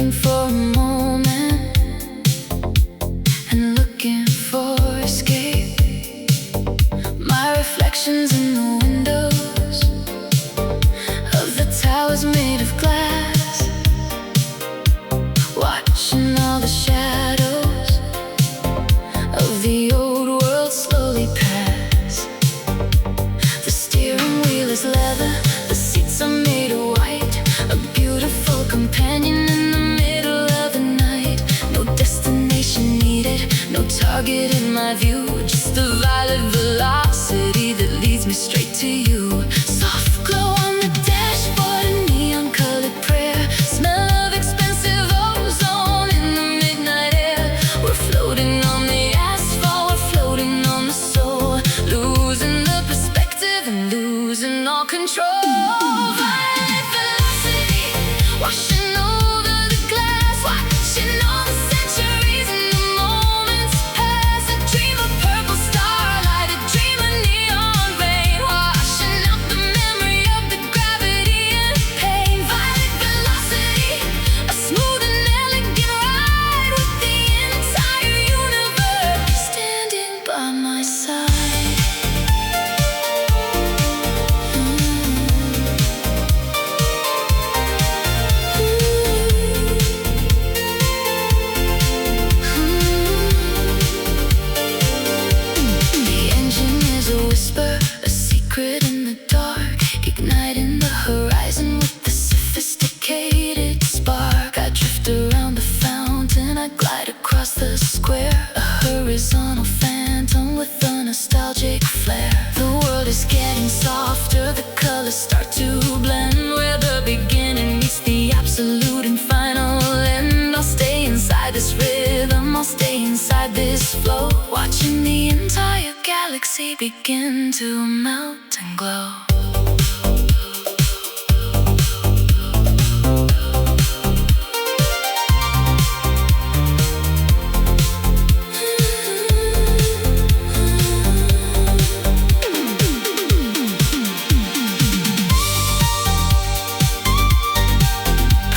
living for a moment and looking for escape. My reflections in the windows of the towers made of glass, watching all the shadows of the old world slowly pass. The steering wheel is leather, the seats are made of white, a beautiful companion in the middle of the night. No destination needed, no target in my view, just a violet velocity that leads me straight to you. Soft glow on the dashboard, a neon colored prayer, smell of expensive ozone in the midnight air. We're floating on the asphalt, we're floating on the soul, losing the perspective and losing all control. Violet velocity, washing over the glass, watching all the centuries and the moments pass. A dream of purple starlight, a dream of neon rain, washing out the memory of the gravity and pain. Violet velocity, a smooth and elegant ride with the entire universe standing by my side. The engine is a whisper, a secret in the dark, igniting the horizon with the sophisticated spark. I drift around the fountain, I glide across the square, a horizontal phantom with a nostalgic flair. The world is getting softer, the colors start to blend, where the beginning meets the absolute and final end. I'll stay inside this rhythm, I'll stay inside this flow, watching the entire galaxy begin to melt and glow.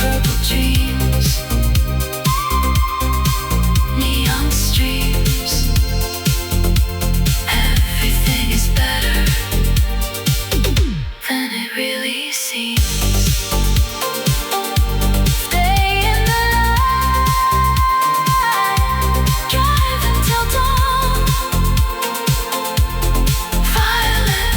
Purple dreams, neon streams, everything is better than it really seems. Stay in the light, drive until dawn. Violet.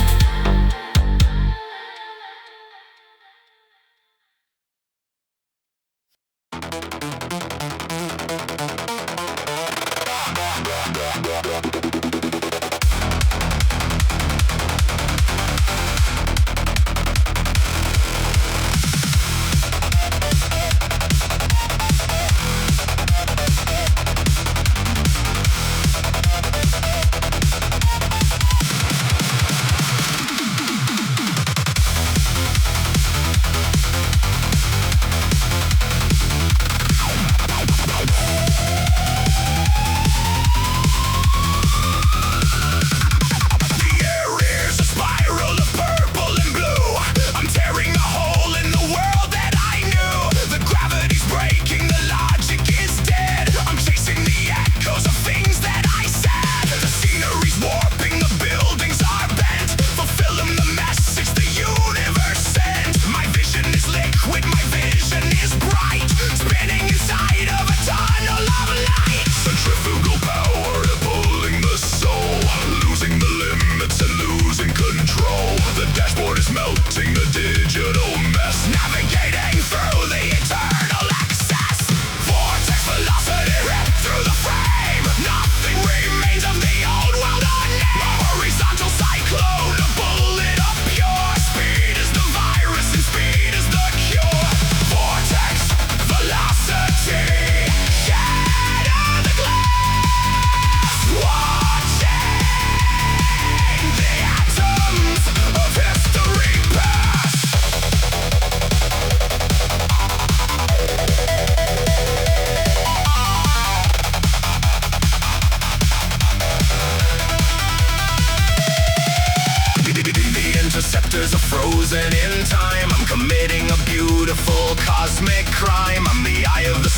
frozen in time. I'm committing a beautiful cosmic crime. I'm the eye of the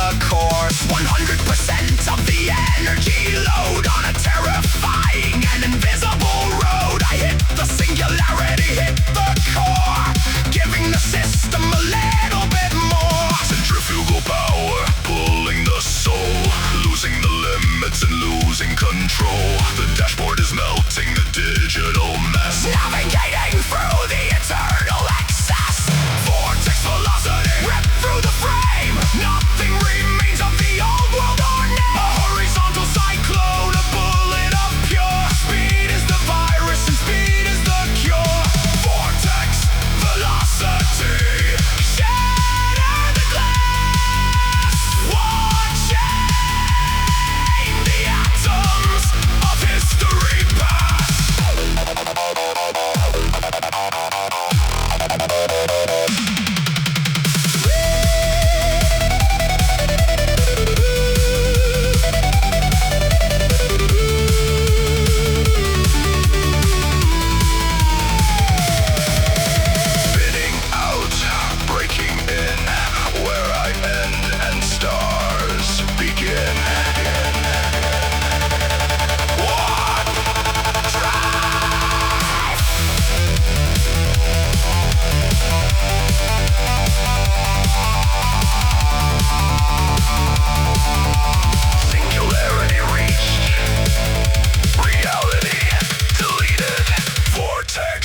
the course. 100% of the energy load on a terrifying and invisible road. I hit the singularity, hit the core, giving the system a little bit more. Centrifugal power, pulling the soul, losing the limits and losing control. The dashboard is melting, a digital mess, navigating through the eternal excess. Vortex velocity, rip through the frame. Nothing remains of the old world or name. A horizontal cyclone, a bullet of pure speed is the virus and speed is the cure. Vortex velocity, shatter the glass, watching the atoms of history pass. Spinning out, breaking in, where I end and stars begin. Warp drive! Singularity reached, reality deleted. Vortex.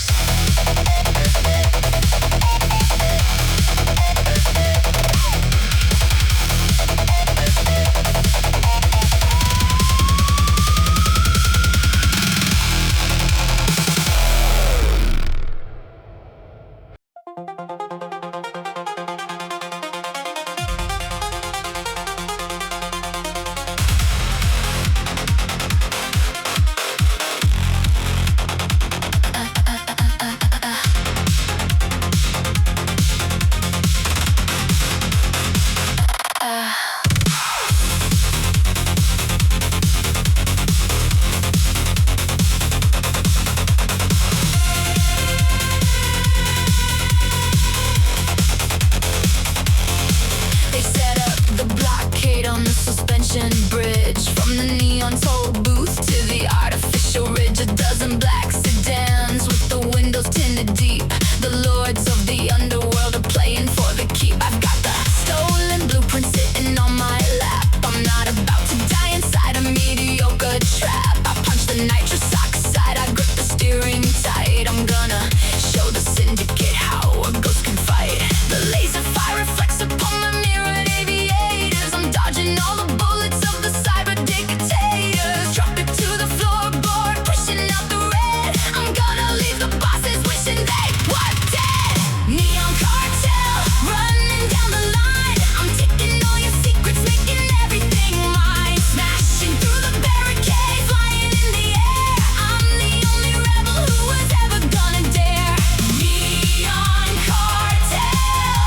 They set up the blockade on the suspension bridge. From the neon toll booth to the artificial ridge. A dozen black sedans with the windows tinted deep. The lords of the underworld are playing for the keep. I've got the stolen blueprint sitting on my lap. I'm not about to die inside a mediocre trap. I punch the nitrous oxide, I grip the steering tight. I'm gonna show the syndicate how a ghost can fight. The laser fire reflects upon my mirrored aviators. I'm dodging all the bullets of the cyber dictators. Drop it to the floorboard, pushing out the red. I'm gonna leave the bosses wishing they were dead. Neon cartel, running down the line. I'm taking all your secrets, making everything mine. Smashing through the barricade, flying in the air. I'm the only rebel who was ever gonna dare. Neon cartel,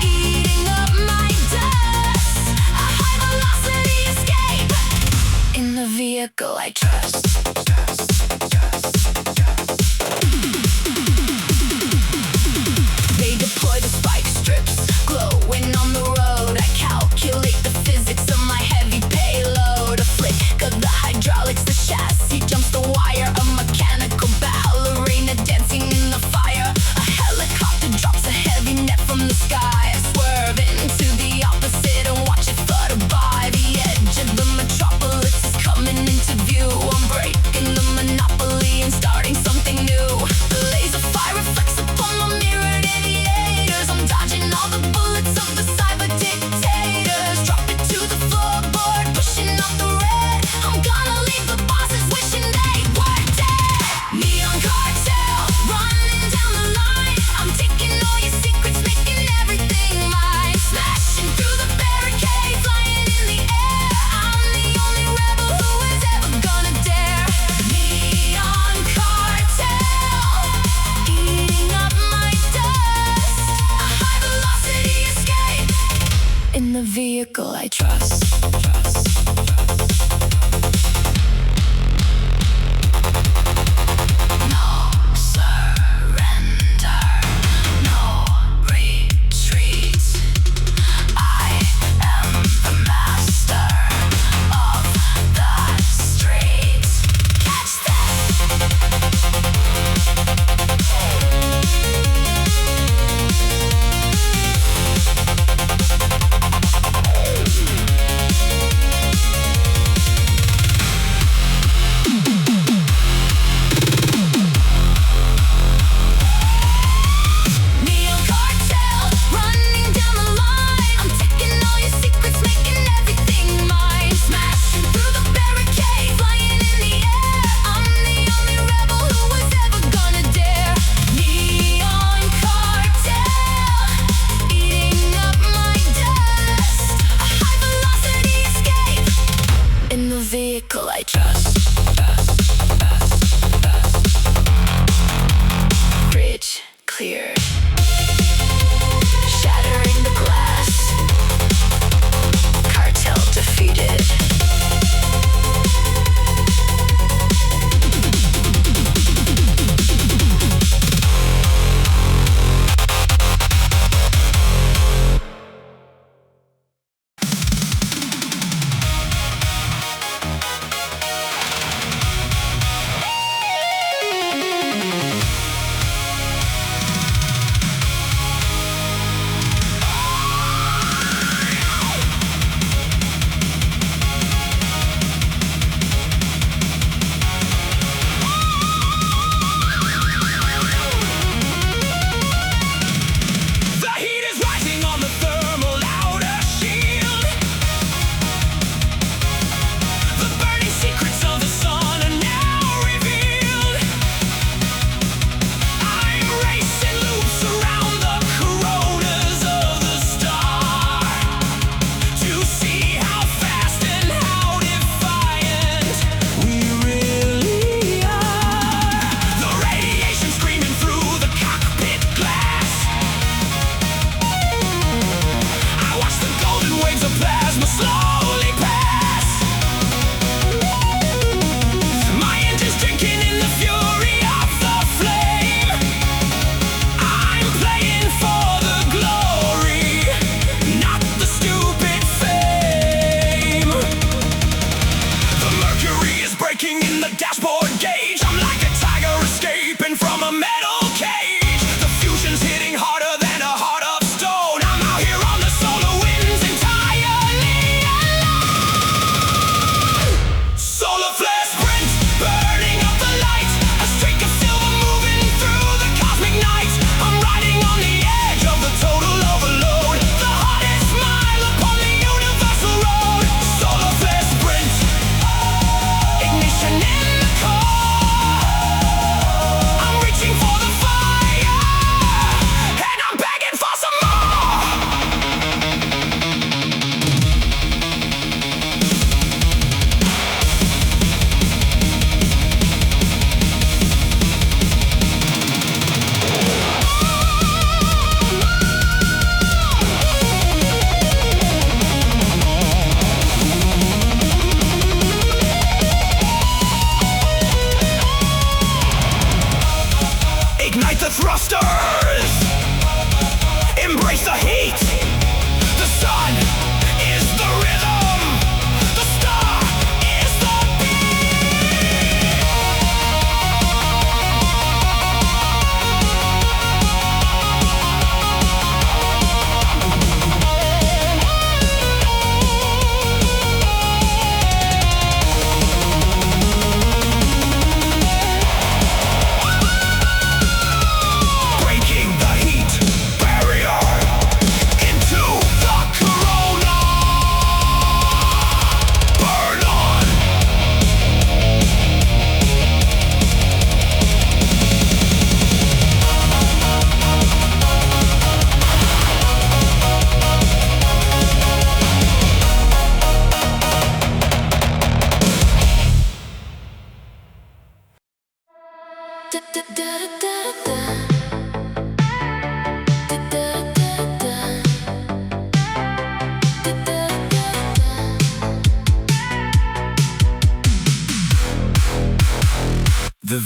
eating up my dust. A high velocity escape in the vehicle I trust. They deploy the spike strips, glowing on the road. I calculate the physics of my heavy payload. A flick of the hydraulics, the chassis jumps the wire. A mechanical ballerina dancing in the fire. A helicopter drops a heavy net from the sky. I swerve into the opposite and watch it flutter by. The edge of the metropolis is coming into view. I'm breaking the monopoly and starting something new. The laser fire reflects upon my mirrored aviators. I'm dodging all the bullets of the cyber dictators. Drop it to the floorboard, pushing out the red. I'm gonna leave the bosses wishing they were dead. Neon cartel, running down the line. I'm taking all your secrets, making everything mine. Smashing through the barricade, flying in the air. I'm the only rebel who was ever gonna dare. Neon cartel, eating up my dust. A high velocity escape in the vehicle I trust. No surrender, no retreat. I am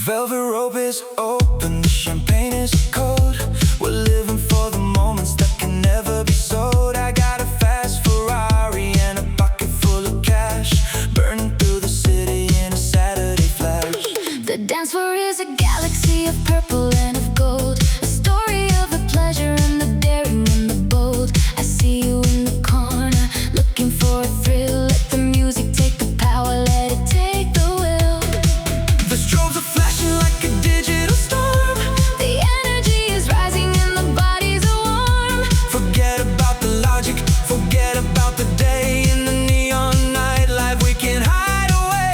velvet rope is open, the champagne is cold. We're living for the moments that can never be sold. I got a fast Ferrari and a pocket full of cash, burning through the city in a Saturday flash. The dance floor is a galaxy of purple and of gold, a story of the pleasure and the daring and the bold. I see you in the corner, looking for a thrill. Let the music take the power, let it take the will. The strobes are flashing like a digital storm. The energy is rising and the bodies are warm. Forget about the logic, forget about the day. In the neon nightlife we can hide away.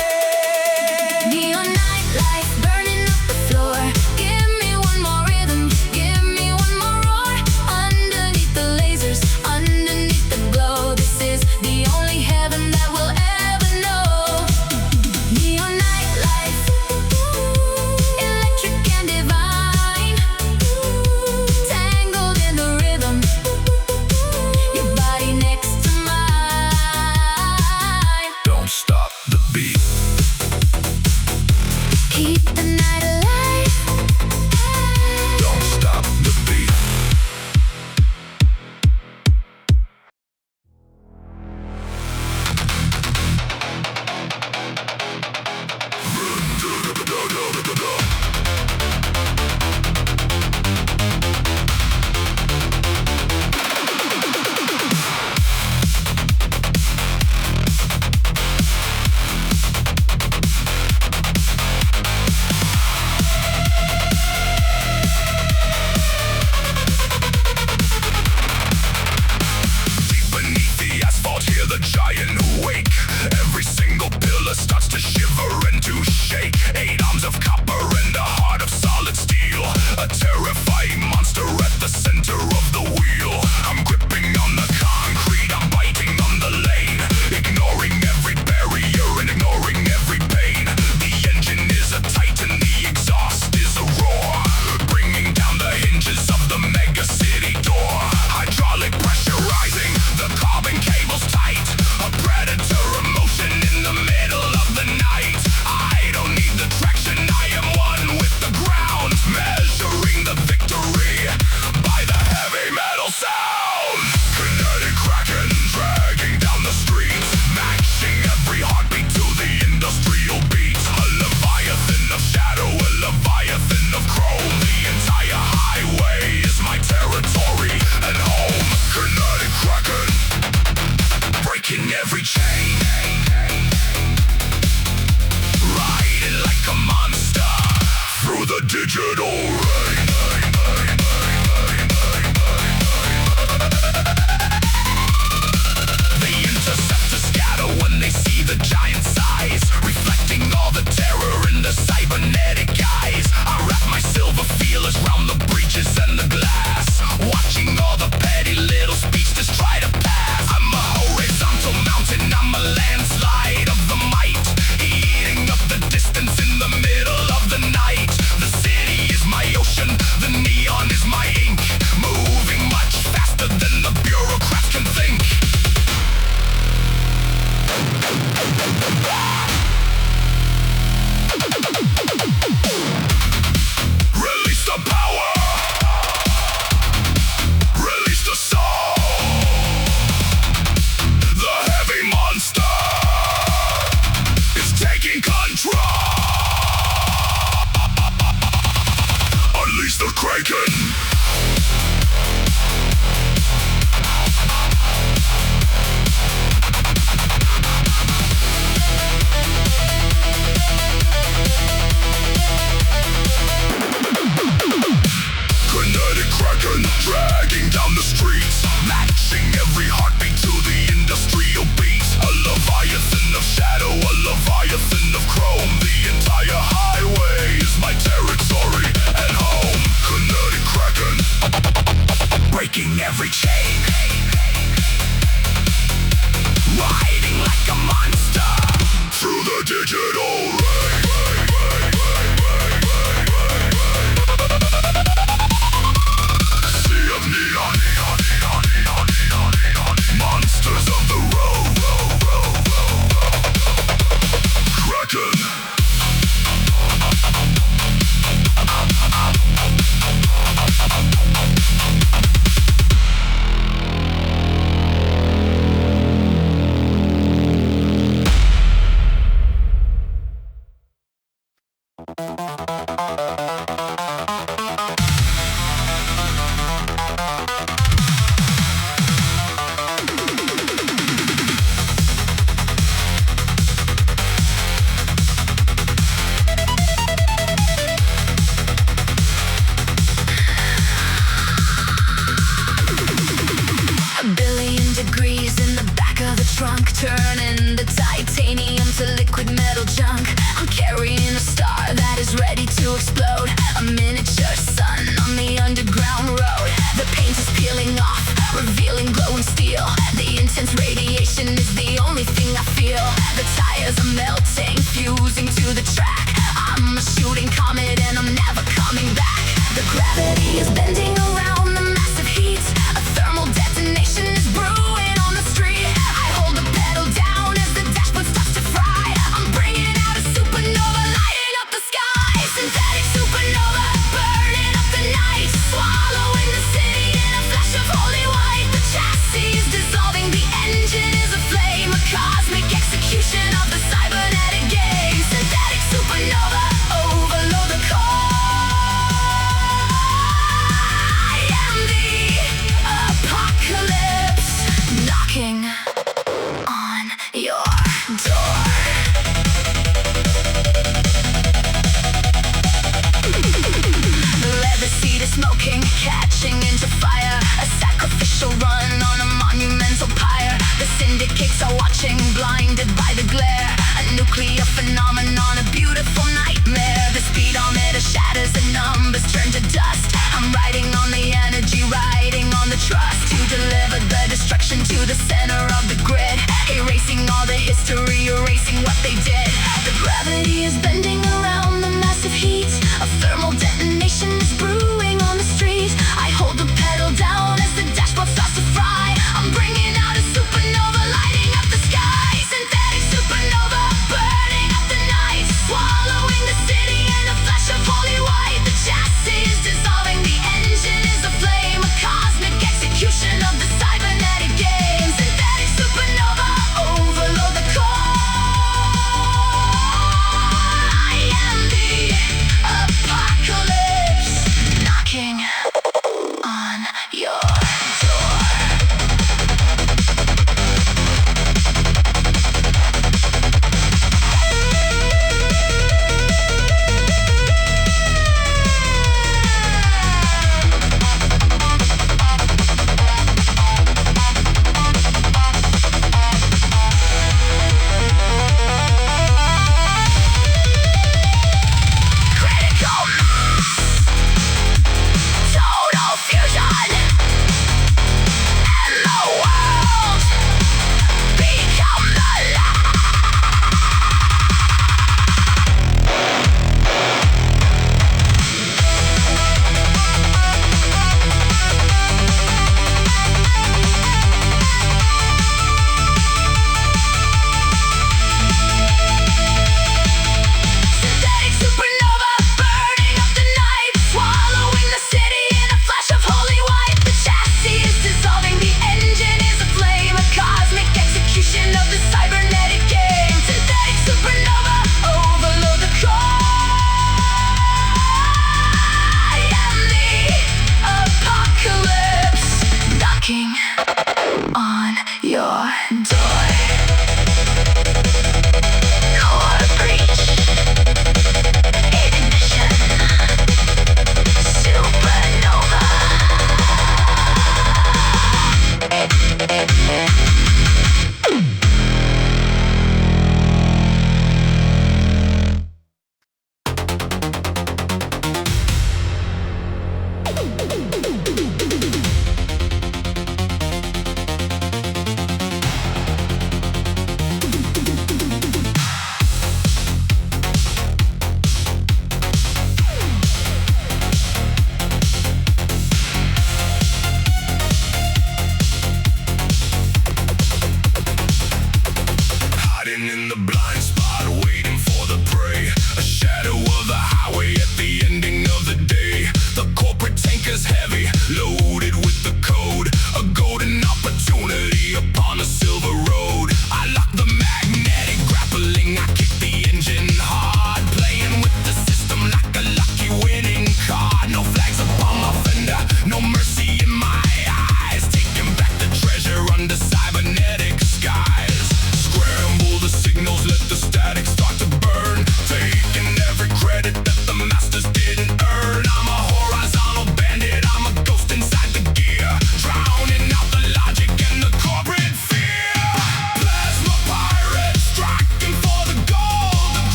Neon nightlife burning up the floor. Give me one more rhythm, give me one more roar. Underneath the lasers, underneath the glow, this is the only heaven that we'll ever know. Neon nightlife, electric and divine, tangled in the rhythm, your body next to mine. Don't stop the beat. Keep the night alive. Don't stop the beat. Beneath the asphalt, hear the giant wake. Every single pillar starts to shiver and to shake. 8 arms of copper and a heart of solid steel. A terrifying monster at the center of the wheel. I'm gripping on the concrete, I'm biting on the lane, ignoring every barrier and ignoring every pain. The engine is a titan, the exhaust is a roar, bringing down the hinges of the mega city door. Hydraulic pressure rising, the carbon cable's tight. A predator emotion in the middle of the night. I don't need the traction, I am one with the ground, measuring the victory by the heavy metal sound. Kinetic Kraken dragging down the streets, matching every heartbeat to the industrial beat. A Leviathan of shadow, a Leviathan of chrome. The entire highway is my territory and home. Kinetic Kraken, breaking every chain, riding like a monster through the digital rain. The interceptors scatter when they see the giant size, reflecting all the terror in the cybernetic eyes. I wrap my silver feelers round the breaches and the glass, watching all the petty little speeches try to pass. I'm a horizontal mountain, I'm a landslide of the might, eating up the distance in the middle of the night. The city is my ocean, the neon is my ink, moving much faster than the bureaucrats can think. Release the power, release the soul. The heavy monster is taking control. Unleash the Kraken. Kinetic Kraken dragging down the streets, matching every heartbeat to the industrial beat. A Leviathan of shadow, a Leviathan of chrome. The entire highway is my territory and home. Kinetic Kraken, breaking every chain, riding like a monster through the digital rain. Sea of neon, monsters of the road. Kraken,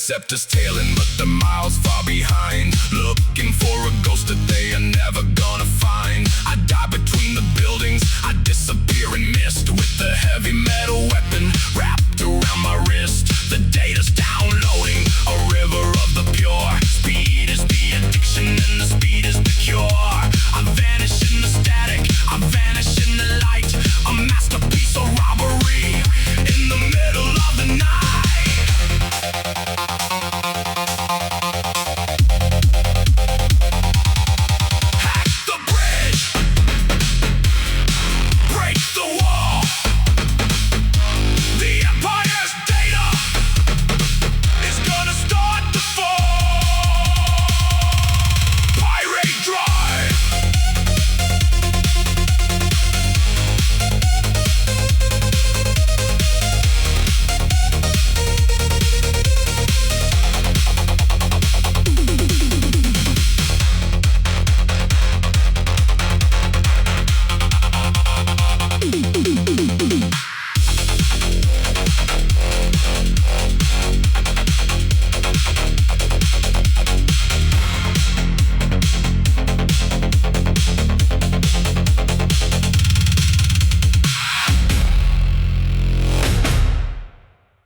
interceptors tailing, but they're miles far behind, looking for a ghost that they are never gonna find. I die between the buildings, I disappear in mist, with the heavy metal weapon wrapped around my wrist. The data's downloading, a river of the pure. Speed is the addiction and the speed is the cure. I vanish in the static, I vanish in the light, a masterpiece of robbery in the middle of the night. Hack the bridge, break the wall. The Empire's data is gonna start to fall. Pirate Drive.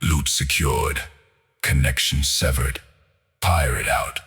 Loot secured. Connection severed. Pirate out.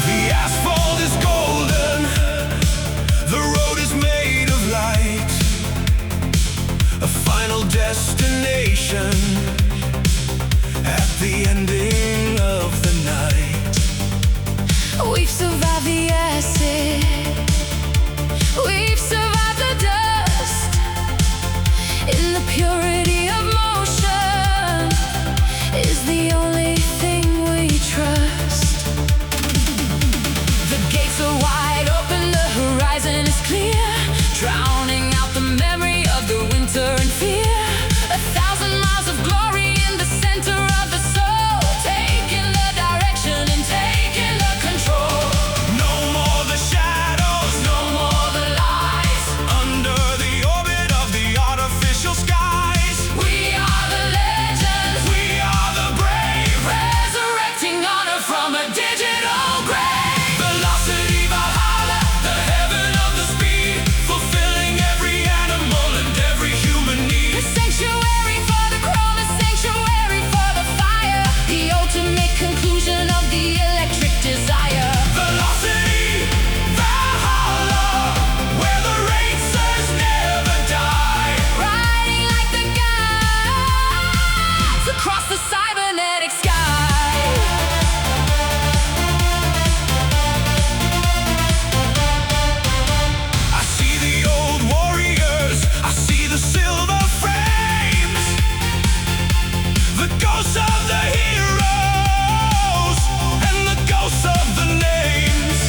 The asphalt is golden, the road is made of light, a final destination at the ending of the night. We've survived the acid, we've survived the dust. In the purity of motion is the only thing we trust. The gates are wide open, the horizon is clear, drowning out the memory of the winter and fear. 1,000 miles of glory in the center of the soul, taking the direction and taking the control. No more the shadows, No more the lies, under the orbit of the artificial skies. we are the legends, We are the brave. resurrecting honor from a digital grave. Velocity, Valhalla, the heaven of the speed, fulfilling every animal and every human The need. sanctuary for the chrome, a sanctuary for the fire, the ultimate conclusion of the electric desire. Velocity, Valhalla, where the racers never die. Riding like the gods across the cybernetic sky. I see the old warriors, I see the silver frames, the ghosts of the heroes, and the ghosts of the names.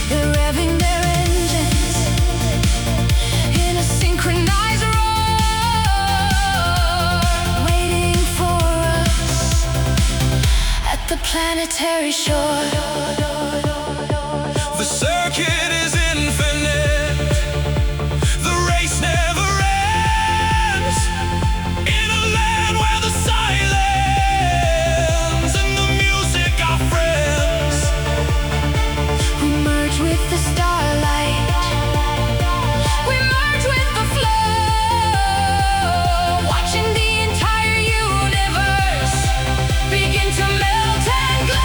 They're revving their engines in a synchronized roar, waiting for us at the planetary shore. The circuit is infinite, the race never ends, in a land where the silence and the music are friends. We merge with the starlight, we merge with the flow, watching the entire universe begin to melt and glow.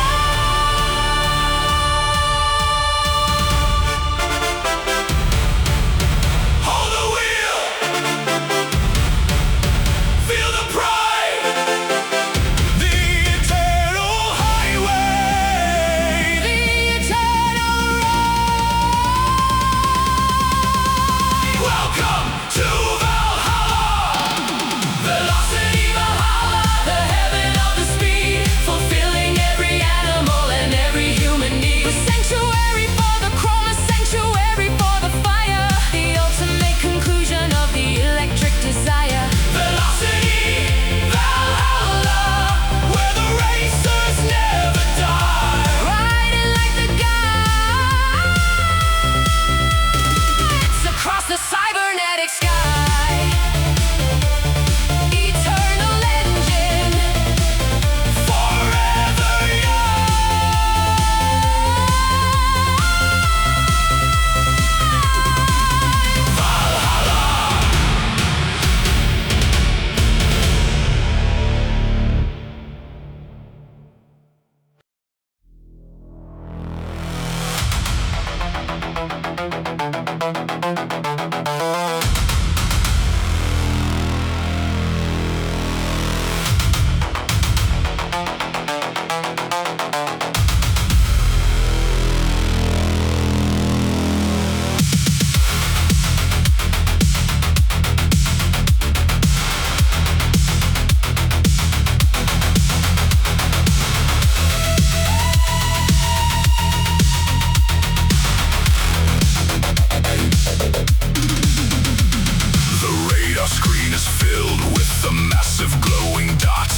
is filled with a massive glowing dot.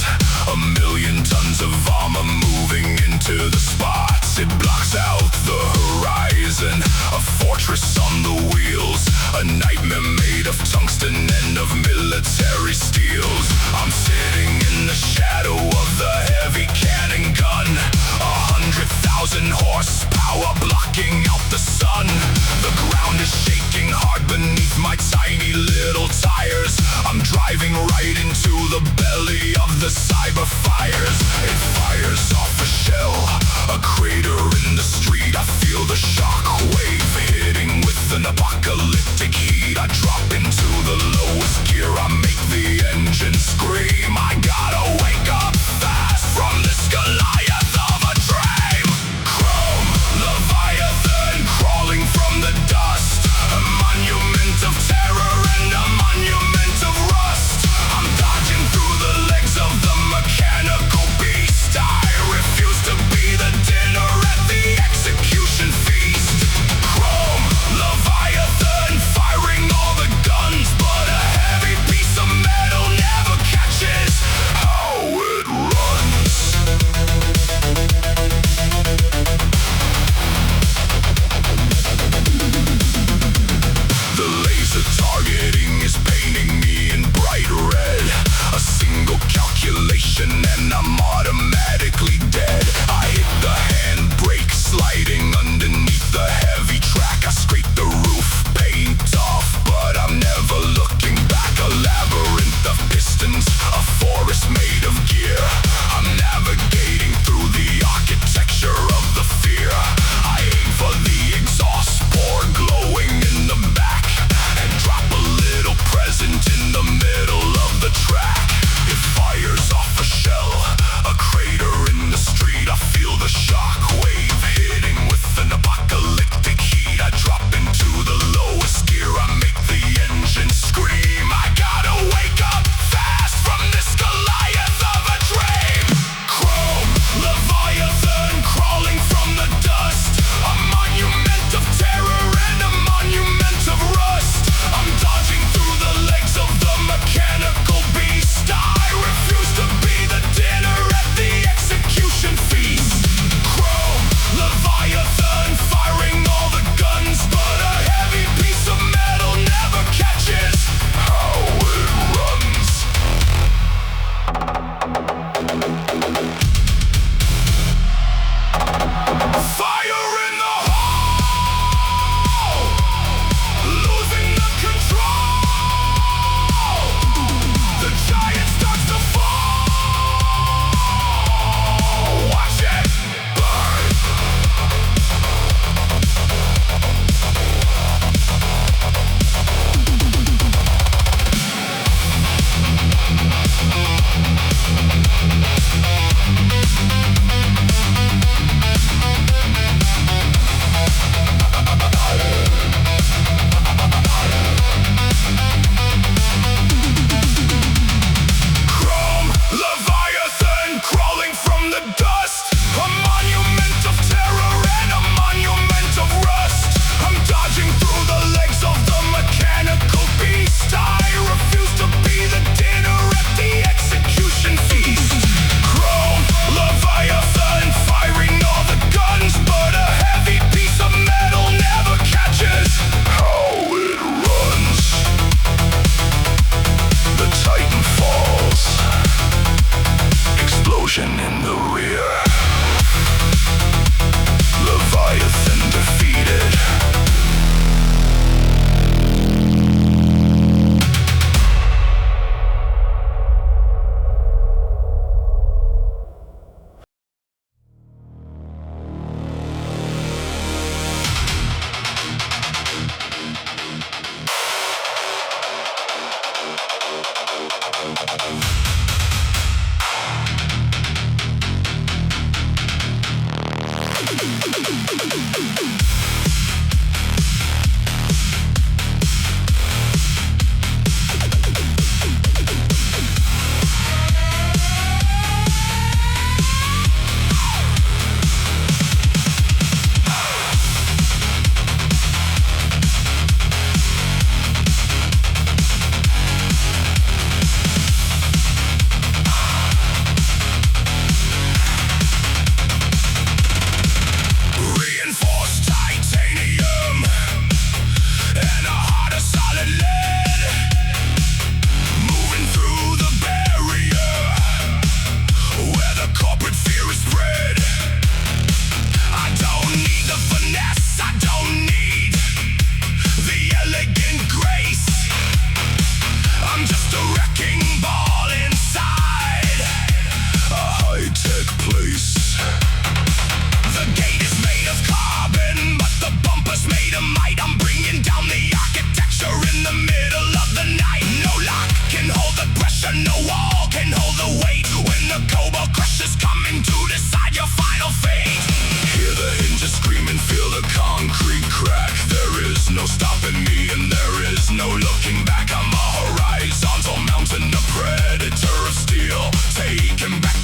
1,000,000 tons of armor moving into the spots. It blocks out the horizon, a fortress on the wheels, a nightmare made of tungsten and of military steels. I'm sitting in the shadow of the heavy cannon gun, 100,000 horsepower blocking out the sun. The ground is shaking hard beneath my tiny little tires. I'm driving right into the belly of the cyber fires. It fires off a shell, a crater in the street. I feel the shock wave hitting with an apocalyptic heat. I drop into the lowest gear, I make the engine scream. I gotta wake up fast from this Goliath of a dream. Chrome, Leviathan, crawling from the dust, a monument of terror and a monument of rust. I'm dodging through the legs of the mechanical beast. I refuse to be the dinner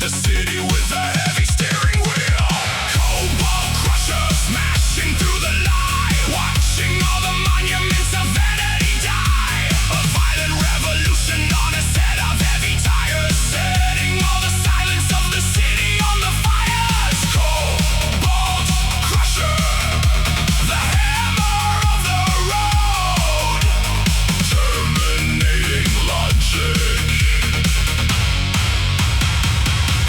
the city with a heavy steering wheel. Cobalt Crusher smashing through the light, watching all the monuments of vanity die. A violent revolution on a set of heavy tires, setting all the silence of the city on the fires. Cobalt Crusher, the hammer of the road, terminating logic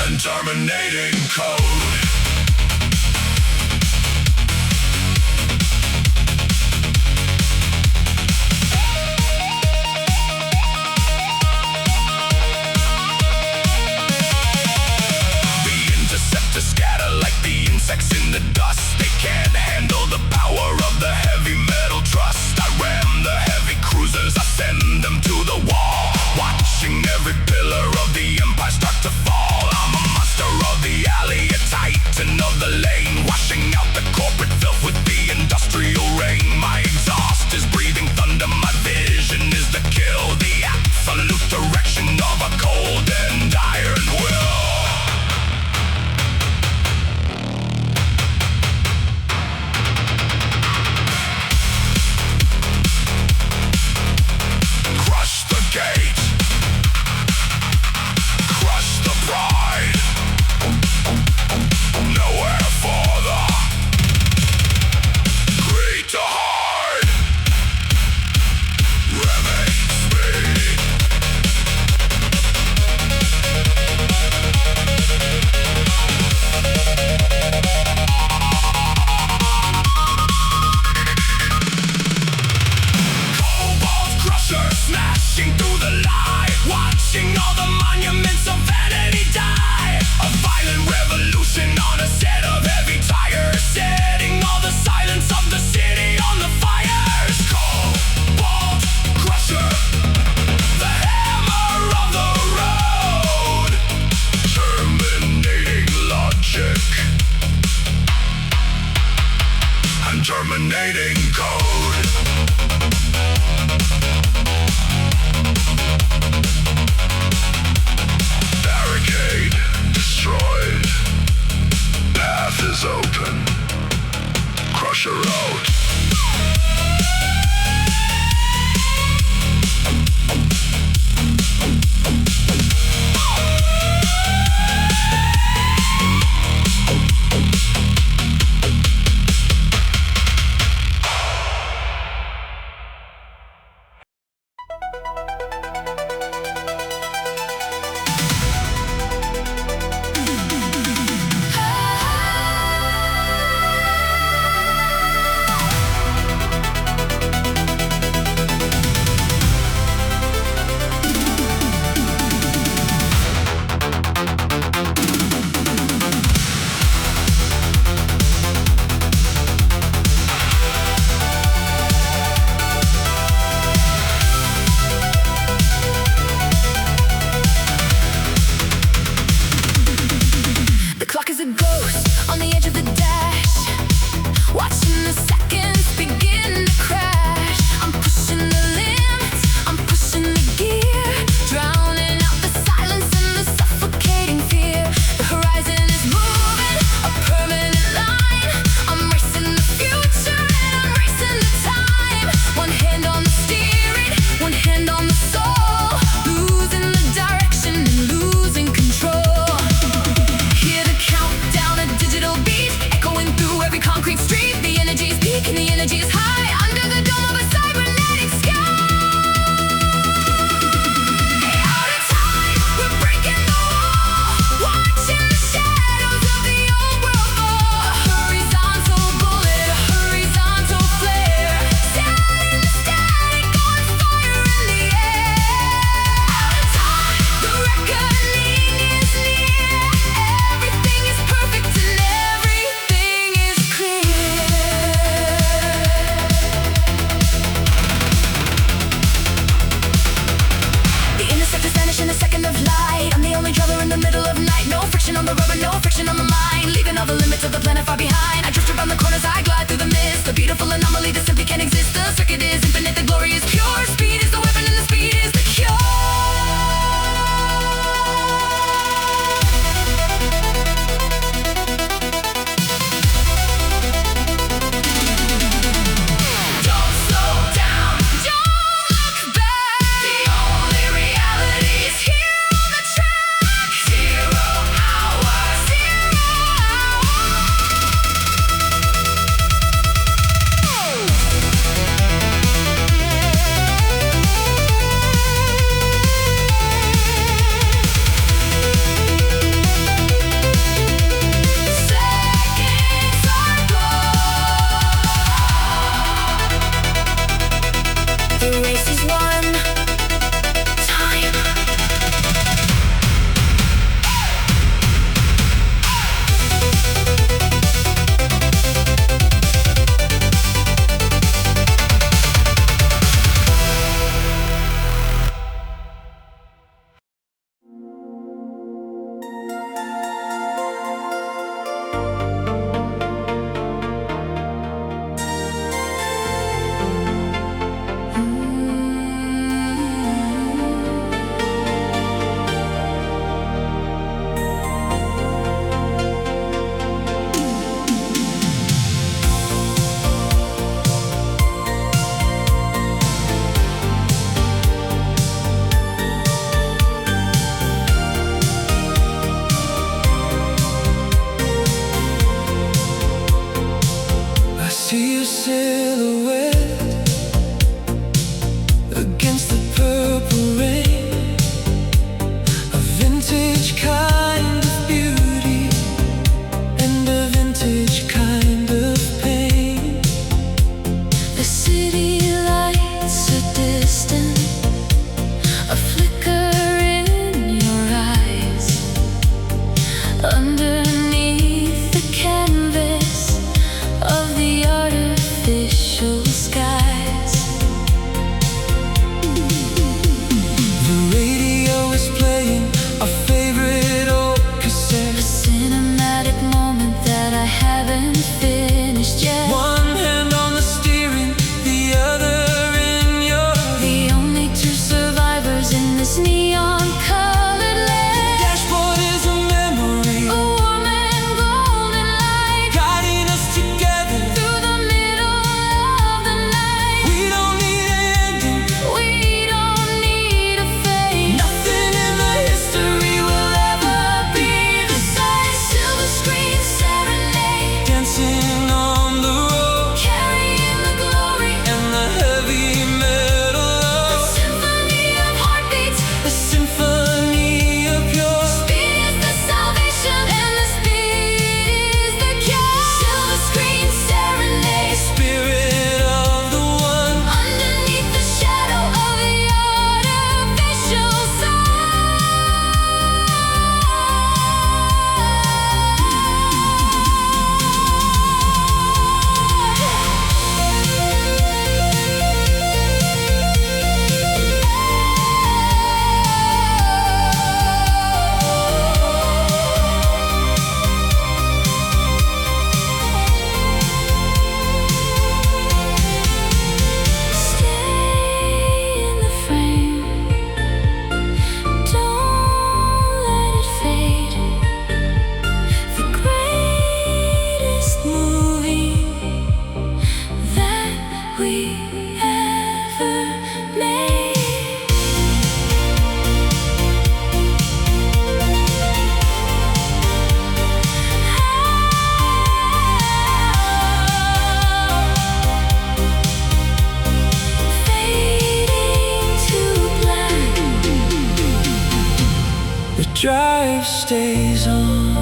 and terminating code. Scatter like the insects in the dust. They can't handle the power of the heavy metal trust. I ram the heavy cruisers, I send them to the wall, watching every pillar of the empire start to fall. I'm a monster of the alley, a titan of the lane, washing out the corporate filth with the industrial rain. My exhaust is breathing thunder, my vision is the kill, the absolute direction of a cold and iron will. Gate. Crush the pride. Nowhere for the greed to hide. Remain speed. Cobalt Crusher smashing through the light, watching all the monuments of vanity die. A violent revolution on a set of heavy tires, setting all the silence of the city on the fires. Cobalt Crusher, the hammer of the road, terminating logic and terminating code. Barricade destroyed. Path is open. Crusher out. drive stays on.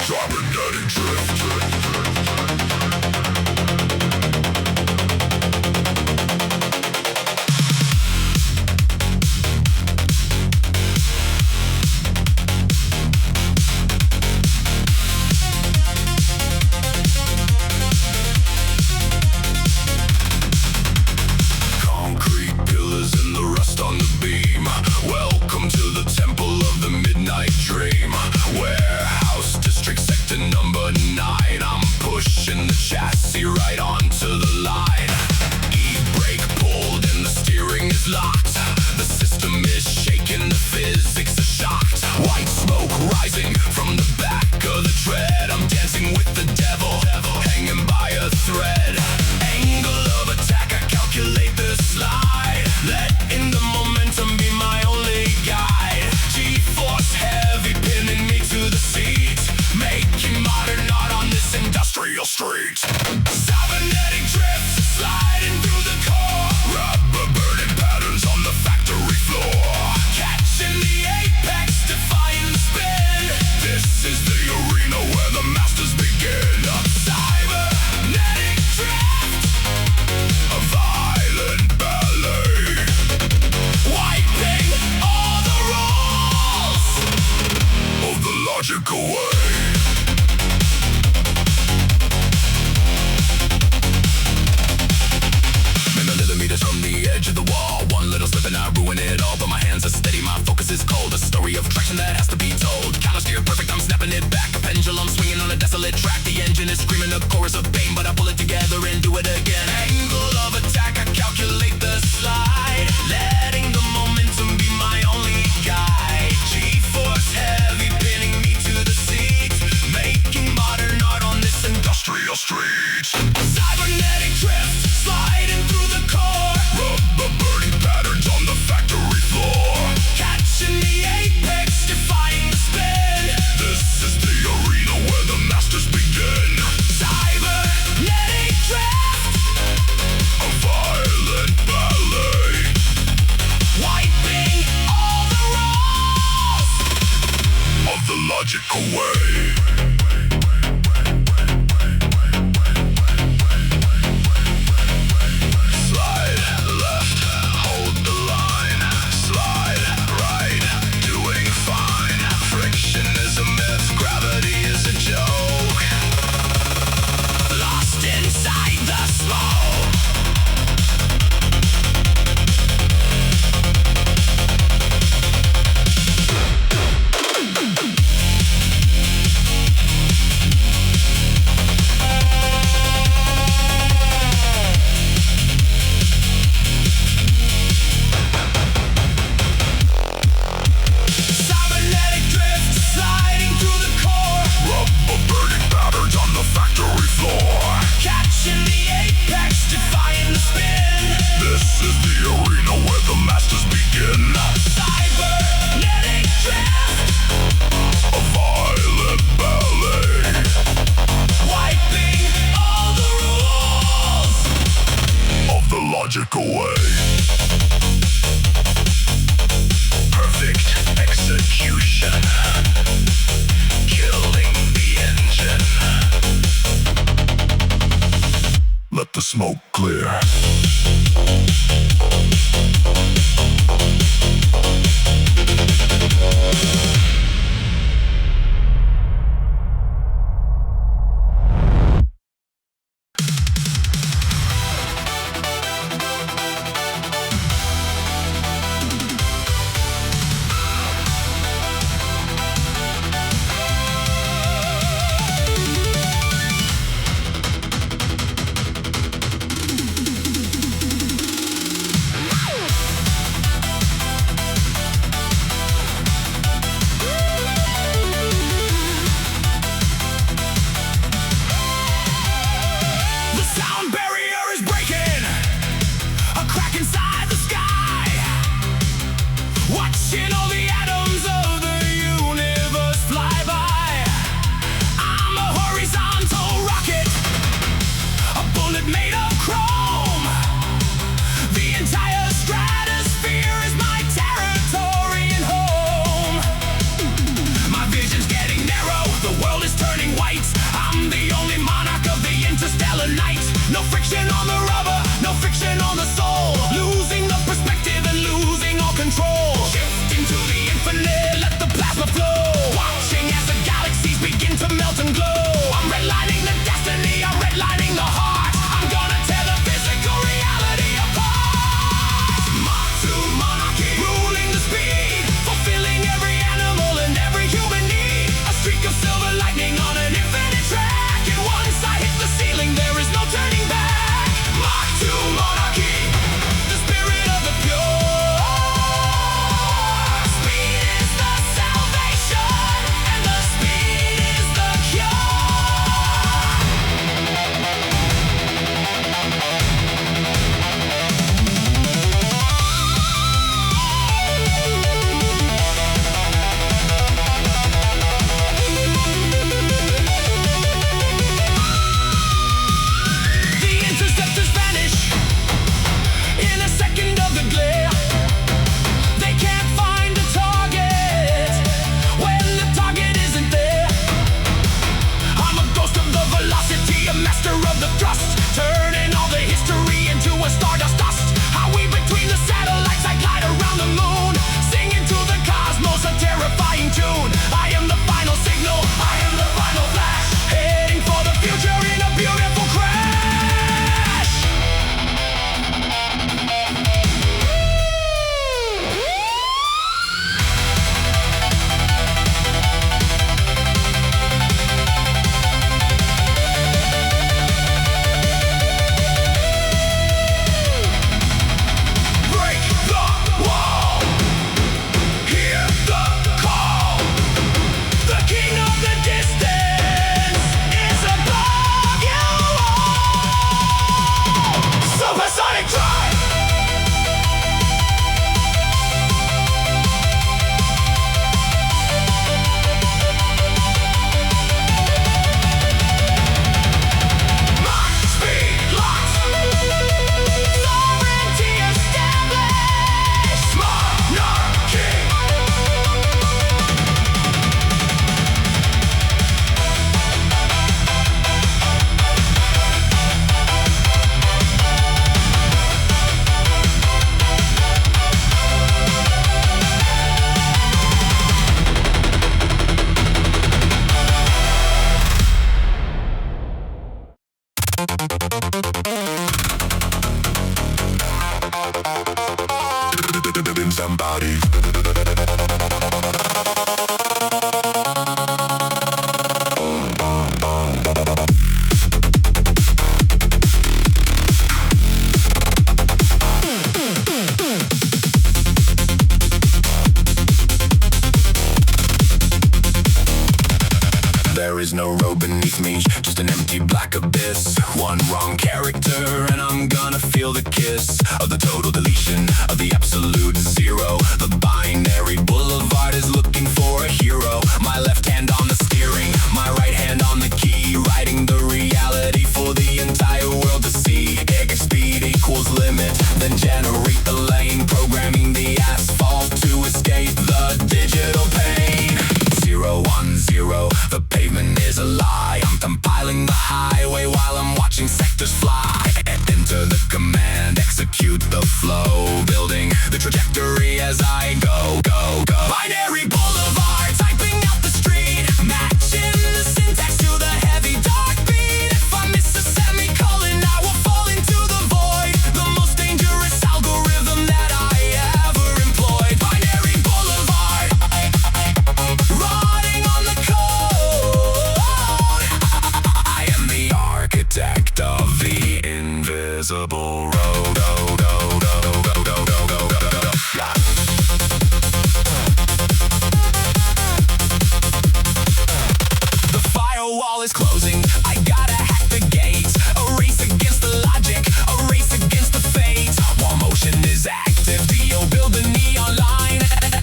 Cybernetic Drift. Street. Cybernetic drift, sliding through the core. Rubber burning patterns on the factory floor. Catching the apex, defying the spin. This is the arena where the masters begin. Cybernetic drift, a violent ballet, wiping all the rules of the logical way. From the edge of the wall, one little slip and I ruin it all. But my hands are steady, my focus is cold. A story of traction that has to be told. Counter steer perfect, I'm snapping it back. A pendulum swinging on a desolate track. The engine is screaming a chorus of pain, but I pull it together and do it again. Angle streets. Cybernetic drift, sliding through the core. Rubber burning patterns on the factory floor. Catching the apex, defying the spin. This is the arena where the masters begin. Cybernetic drift, a violent ballet, wiping all the rules of the logical way. Smoke clear. Somebody. There is no road beneath me, just an empty black abyss. One wrong character and I'm gonna feel the kiss of the total deletion of the absolute zero. The binary boulevard is looking for a hero. My left hand on the steering, my right hand on the key, writing the reality for the entire world to see. X speed equals limit, then generate the lane, programming the asphalt to escape the digital pain. 010, the pavement is a lie. I'm compiling the highway while I'm watching sectors fly. Enter the command, execute the flow, building the trajectory as I go, go, go. Binary boulevard, typing out the street, matching the syntax to the heavy dark beat. If I miss a semicolon, I will fall into the void, the most dangerous algorithm that I ever employed. Binary boulevard, riding on the code. I am the architect of the invisible road. The firewall is closing, I gotta hack the gates. A race against the logic, a race against the fate. While motion is active, Dio build the neon line.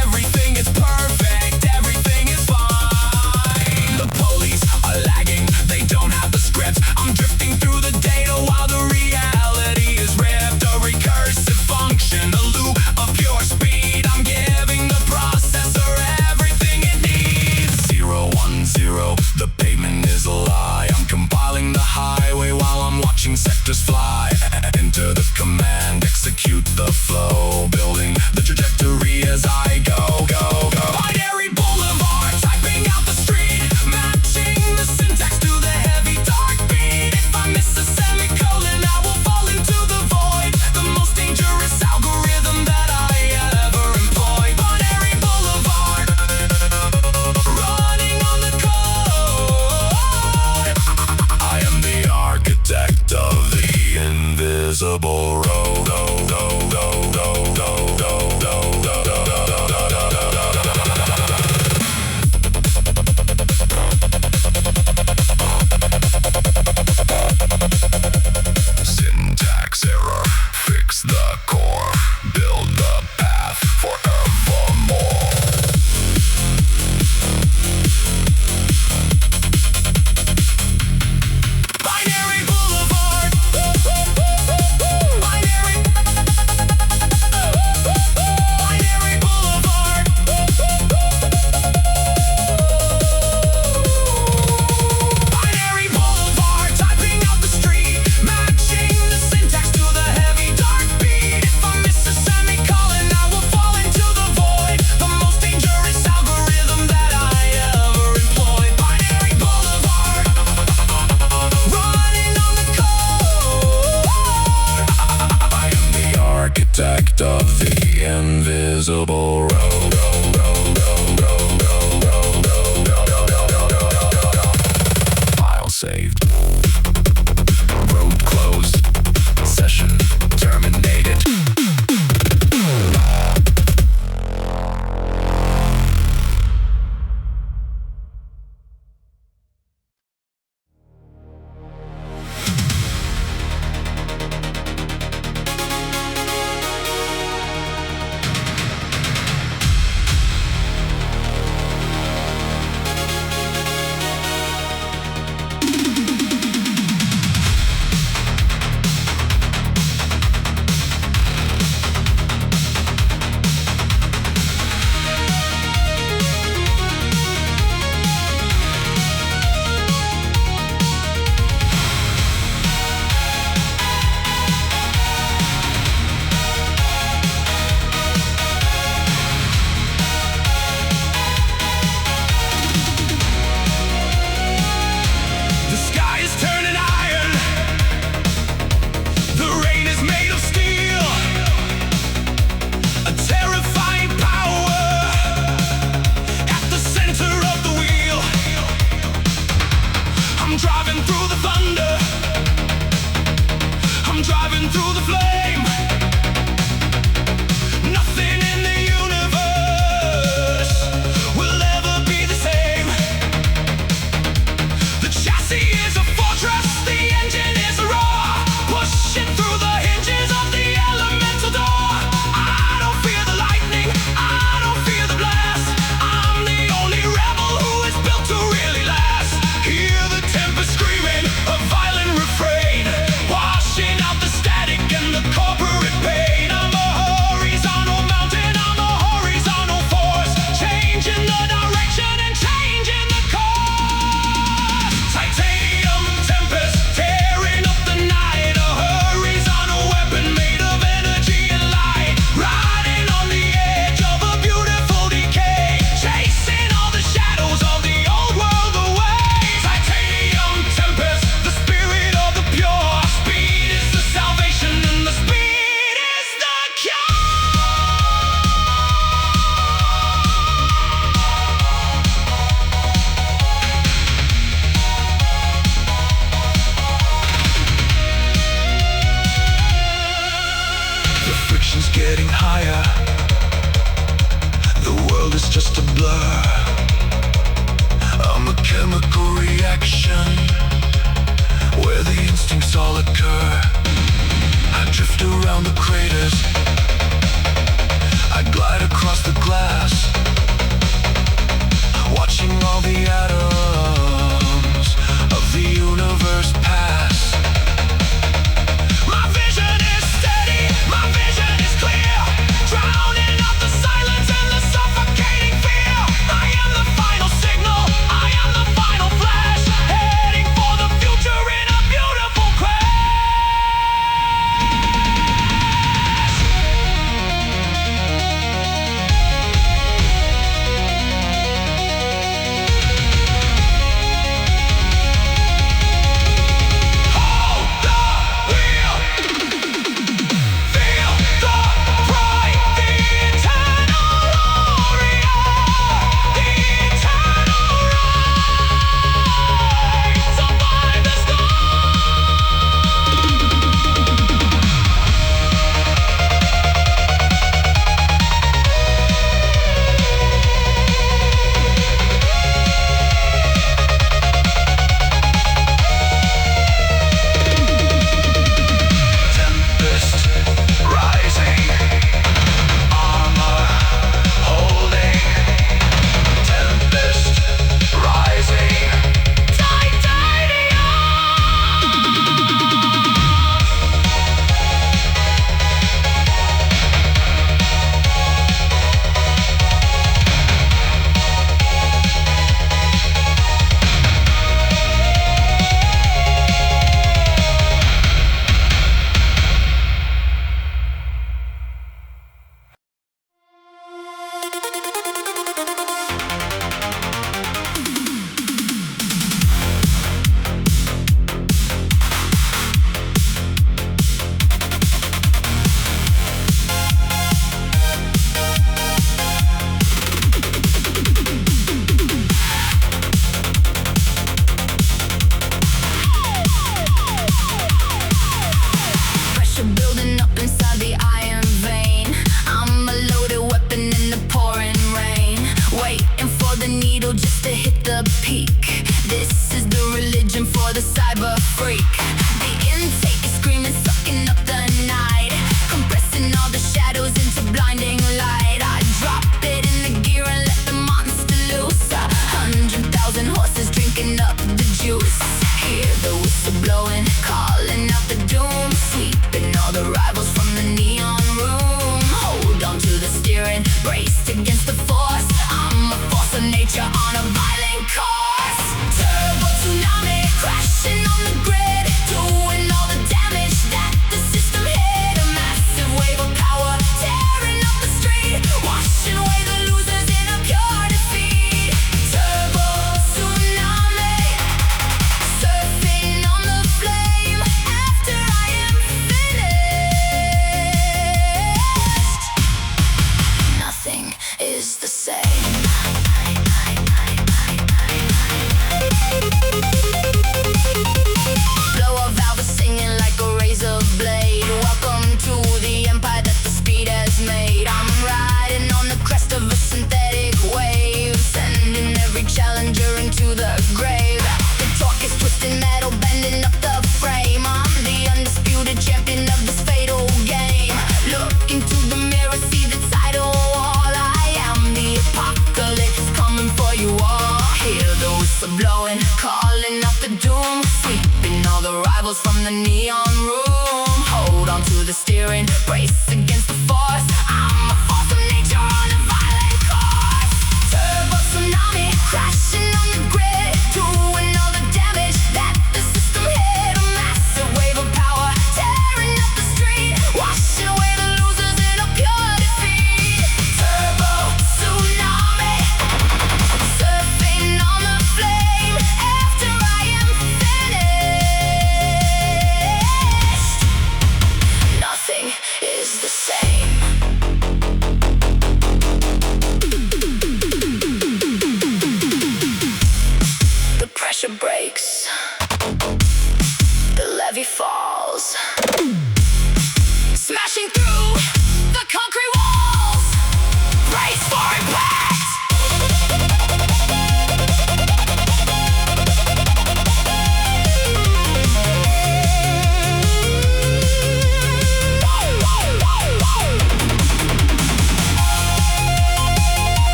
Everything is perfect, everything is fine. The police are lagging, they don't have the script. I'm drifting through the data while the reality is ripped. A recursive function, a loop of pure speed. I'm giving the processor everything it needs. 010, the pavement is a lie. I'm compiling the highway while I'm watching sectors fly. Enter the command, execute the flow, building the trajectory as I go, go, go. Binary boulevard, typing out the street, matching the syntax to the heavy dark beat. If I miss a semicolon, I will fall into the void, the most dangerous algorithm that I ever employed. Binary boulevard, running on the code. I am the architect of the invisible road. Syntax error, fix the core, build the path forevermore. Binary boulevard, binary boulevard. Binary boulevard, typing out the street, matching the syntax to the heavy dark beat. If I miss a semicolon, I will fall into the void, the most dangerous algorithm that I ever employed. Binary boulevard, running on the code. I am the architect of the invisible road. File saved. Road closed. Session terminated. getting higher. The world is just a blur. I'm a chemical reaction where the instincts all occur. I drift around the craters. I glide across the glass, watching all the atoms of the universe pass. My vision is steady, my vision is clear, drowning out the silence and the suffocating fear. I am the final signal, I am the final flash, heading for the future in a beautiful crash.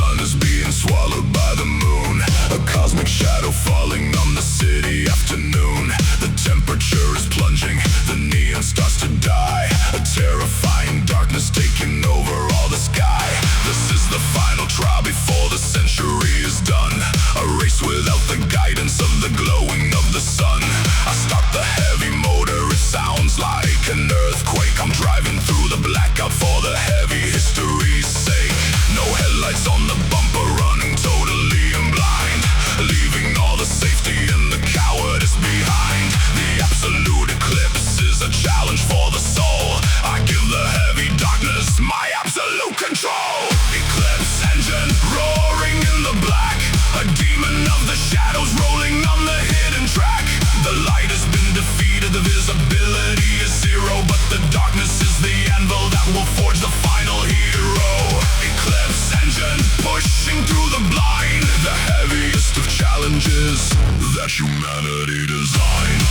sun is being swallowed by the moon. A cosmic shadow falling on the city afternoon. The temperature is plunging, the neon starts to die. A terrifying darkness taking over all the sky. This is the final trial before the century is done. A race without the guidance of the glowing of the sun. I start the heavy motor, it sounds like an earthquake. I'm driving through the blackout for the heavy history's sake. No headlights on the bumper, running totally and blind, leaving all the safety and the cowardice behind. The absolute eclipse is a challenge for the soul. I give the heavy darkness my absolute control. Eclipse engine roaring in the black. A demon of the shadows rolling on the hidden track. The light has been defeated, the visibility is zero, but the darkness is the anvil that will forge the final hero. Eclipse engine pushing through the blind. The heaviest of challenges that humanity designed.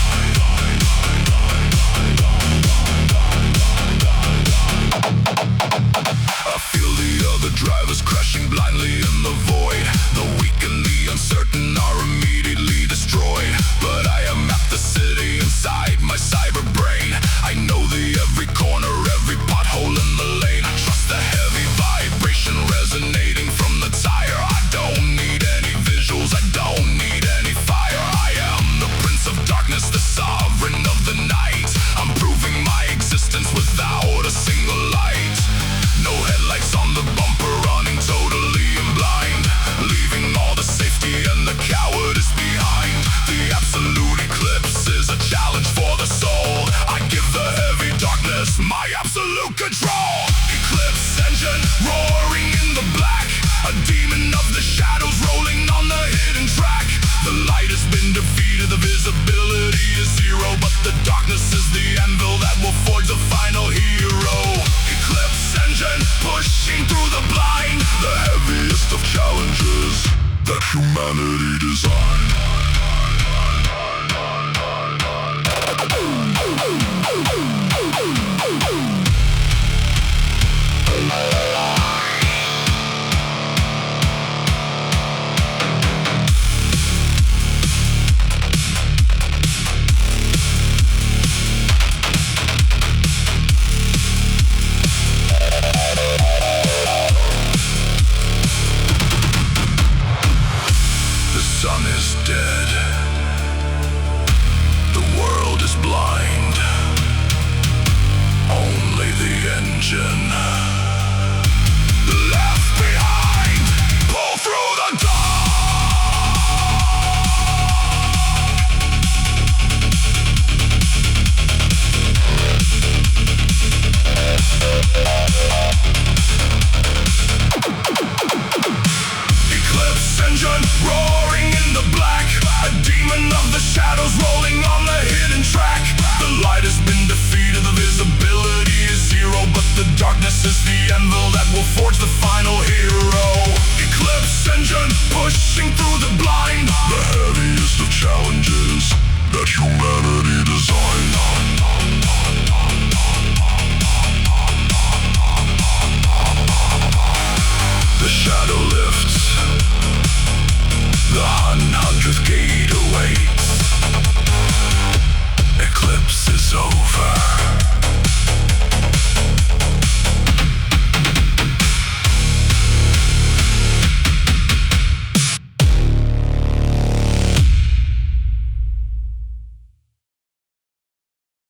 I feel the other drivers crashing blindly in the void. The weak and the uncertain are immediately destroyed. But I am at the city inside my cyber brain. I know every corner, every pothole in the lane. I trust the heavy vibration resonating from the tire. I don't need any visuals, I don't need any fire. I am the prince of darkness, the sovereign of the night. I'm proving my existence without a single light. No headlights on the bumper, running totally and blind, leaving all the safety and the cowardice behind. The absolute eclipse is a challenge for the soul. I give the heavy darkness my absolute control. Eclipse engine roaring in the black. A demon of the shadows rolling on the hidden track. The light has been defeated, the visibility is zero, but the darkness is the anvil that will forge the final hero. Eclipse engine pushing through the blind. The heaviest of challenges that humanity designed. The sun is dead. The world is blind. Only the engine left behind. Pull through the dark. Eclipse engine roaring in the black. A demon of the shadows rolling on the hidden track. The light has been defeated, the visibility is zero, but the darkness is the anvil that will forge the final hero.